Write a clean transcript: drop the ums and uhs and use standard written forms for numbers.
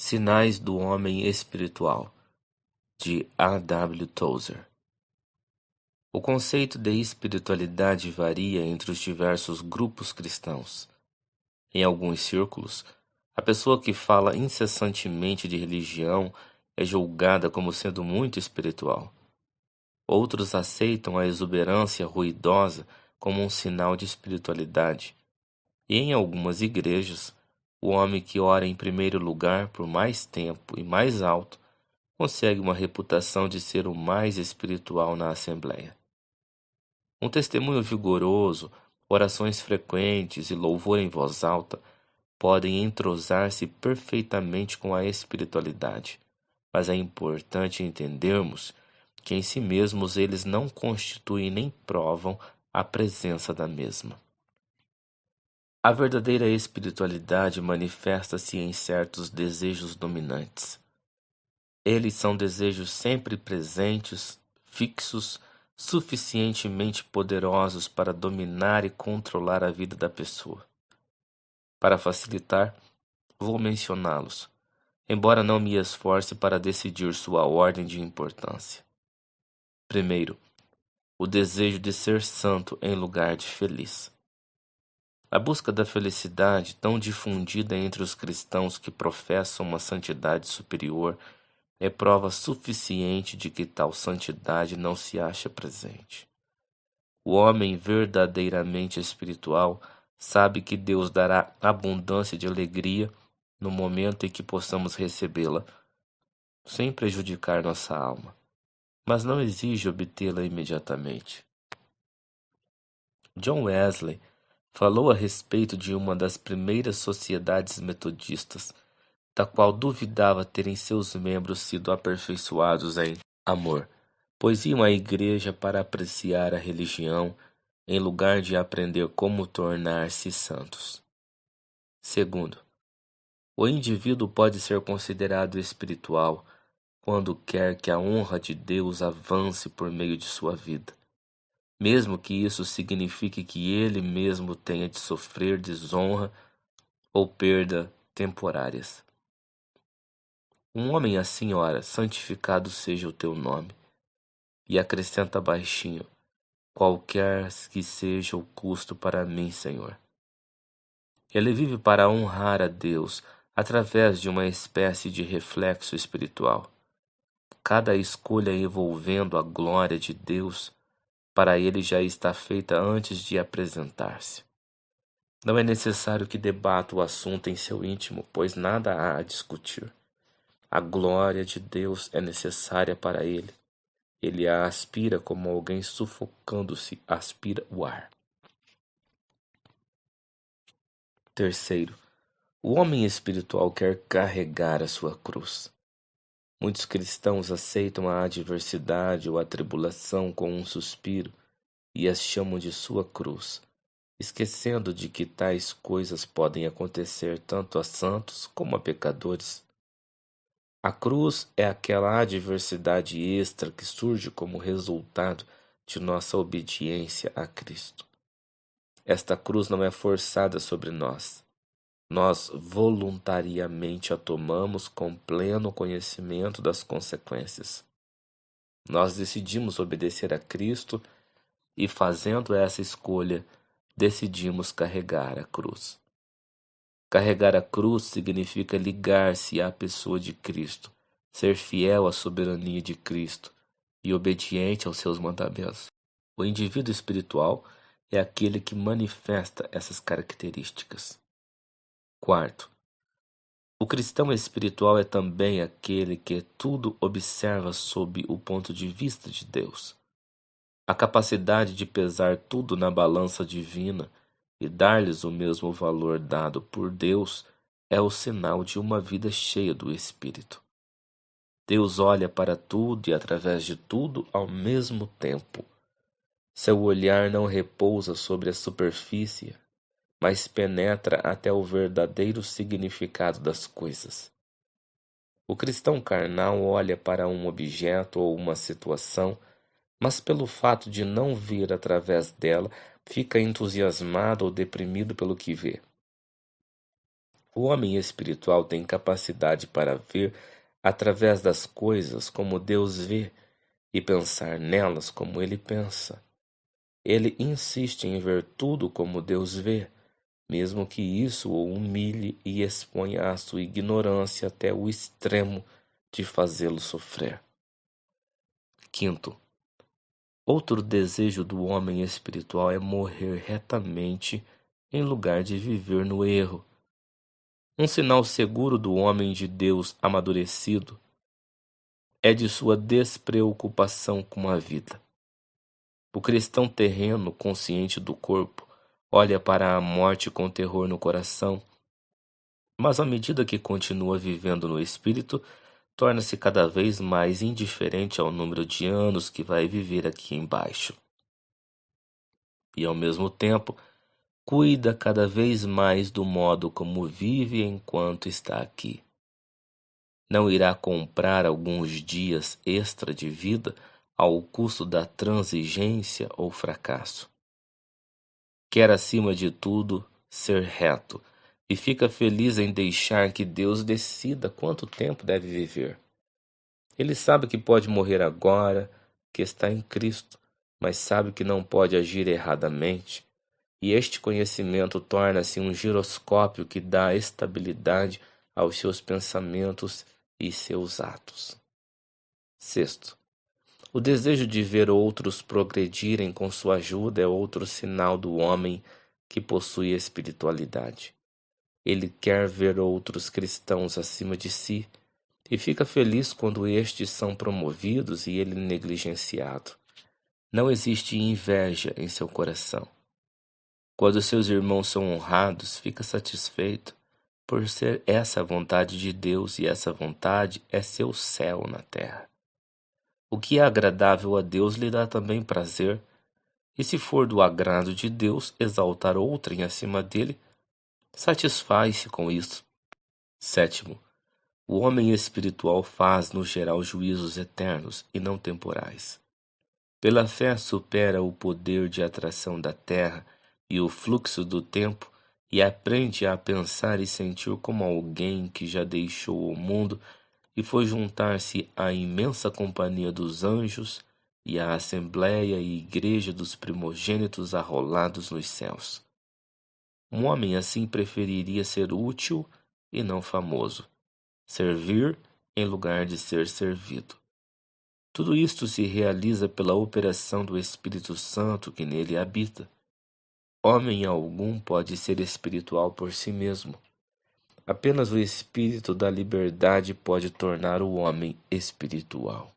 Sinais do Homem Espiritual, de A. W. Tozer. O conceito de espiritualidade varia entre os diversos grupos cristãos. Em alguns círculos, a pessoa que fala incessantemente de religião é julgada como sendo muito espiritual. Outros aceitam a exuberância ruidosa como um sinal de espiritualidade. E em algumas igrejas, o homem que ora em primeiro lugar por mais tempo e mais alto consegue uma reputação de ser o mais espiritual na assembleia. Um testemunho vigoroso, orações frequentes e louvor em voz alta podem entrosar-se perfeitamente com a espiritualidade, mas é importante entendermos que em si mesmos eles não constituem nem provam a presença da mesma. A verdadeira espiritualidade manifesta-se em certos desejos dominantes. Eles são desejos sempre presentes, fixos, suficientemente poderosos para dominar e controlar a vida da pessoa. Para facilitar, vou mencioná-los, embora não me esforce para decidir sua ordem de importância. Primeiro, o desejo de ser santo em lugar de feliz. A busca da felicidade, tão difundida entre os cristãos que professam uma santidade superior, é prova suficiente de que tal santidade não se acha presente. O homem verdadeiramente espiritual sabe que Deus dará abundância de alegria no momento em que possamos recebê-la, sem prejudicar nossa alma, mas não exige obtê-la imediatamente. John Wesley falou a respeito de uma das primeiras sociedades metodistas, da qual duvidava terem seus membros sido aperfeiçoados em amor, pois iam à igreja para apreciar a religião, em lugar de aprender como tornar-se santos. Segundo, o indivíduo pode ser considerado espiritual quando quer que a honra de Deus avance por meio de sua vida, mesmo que isso signifique que ele mesmo tenha de sofrer desonra ou perda temporárias. Um homem assim ora, santificado seja o teu nome, e acrescenta baixinho, qualquer que seja o custo para mim, Senhor. Ele vive para honrar a Deus através de uma espécie de reflexo espiritual. Cada escolha envolvendo a glória de Deus, para ele já está feita antes de apresentar-se. Não é necessário que debata o assunto em seu íntimo, pois nada há a discutir. A glória de Deus é necessária para ele. Ele a aspira como alguém sufocando-se aspira o ar. Terceiro, o homem espiritual quer carregar a sua cruz. Muitos cristãos aceitam a adversidade ou a tribulação com um suspiro e as chamam de sua cruz, esquecendo de que tais coisas podem acontecer tanto a santos como a pecadores. A cruz é aquela adversidade extra que surge como resultado de nossa obediência a Cristo. Esta cruz não é forçada sobre nós. Nós voluntariamente a tomamos com pleno conhecimento das consequências. Nós decidimos obedecer a Cristo e, fazendo essa escolha, decidimos carregar a cruz. Carregar a cruz significa ligar-se à pessoa de Cristo, ser fiel à soberania de Cristo e obediente aos seus mandamentos. O indivíduo espiritual é aquele que manifesta essas características. Quarto, o cristão espiritual é também aquele que tudo observa sob o ponto de vista de Deus. A capacidade de pesar tudo na balança divina e dar-lhes o mesmo valor dado por Deus é o sinal de uma vida cheia do Espírito. Deus olha para tudo e através de tudo ao mesmo tempo. Seu olhar não repousa sobre a superfície, mas penetra até o verdadeiro significado das coisas. O cristão carnal olha para um objeto ou uma situação, mas pelo fato de não ver através dela, fica entusiasmado ou deprimido pelo que vê. O homem espiritual tem capacidade para ver através das coisas como Deus vê e pensar nelas como ele pensa. Ele insiste em ver tudo como Deus vê, mesmo que isso o humilhe e exponha a sua ignorância até o extremo de fazê-lo sofrer. Quinto, outro desejo do homem espiritual é morrer retamente em lugar de viver no erro. Um sinal seguro do homem de Deus amadurecido é de sua despreocupação com a vida. O cristão terreno, consciente do corpo, olha para a morte com terror no coração, mas à medida que continua vivendo no espírito, torna-se cada vez mais indiferente ao número de anos que vai viver aqui embaixo. E ao mesmo tempo, cuida cada vez mais do modo como vive enquanto está aqui. Não irá comprar alguns dias extra de vida ao custo da transigência ou fracasso. Quer, acima de tudo, ser reto e fica feliz em deixar que Deus decida quanto tempo deve viver. Ele sabe que pode morrer agora, que está em Cristo, mas sabe que não pode agir erradamente, e este conhecimento torna-se um giroscópio que dá estabilidade aos seus pensamentos e seus atos. Sexto, o desejo de ver outros progredirem com sua ajuda é outro sinal do homem que possui espiritualidade. Ele quer ver outros cristãos acima de si e fica feliz quando estes são promovidos e ele negligenciado. Não existe inveja em seu coração. Quando seus irmãos são honrados, fica satisfeito por ser essa a vontade de Deus, e essa vontade é seu céu na terra. O que é agradável a Deus lhe dá também prazer, e se for do agrado de Deus exaltar outrem acima dele, satisfaz-se com isso. Sétimo, o homem espiritual faz, no geral, juízos eternos e não temporais. Pela fé supera o poder de atração da terra e o fluxo do tempo e aprende a pensar e sentir como alguém que já deixou o mundo e foi juntar-se à imensa companhia dos anjos e à assembleia e igreja dos primogênitos arrolados nos céus. Um homem assim preferiria ser útil e não famoso, servir em lugar de ser servido. Tudo isto se realiza pela operação do Espírito Santo que nele habita. Homem algum pode ser espiritual por si mesmo. Apenas o Espírito da liberdade pode tornar o homem espiritual.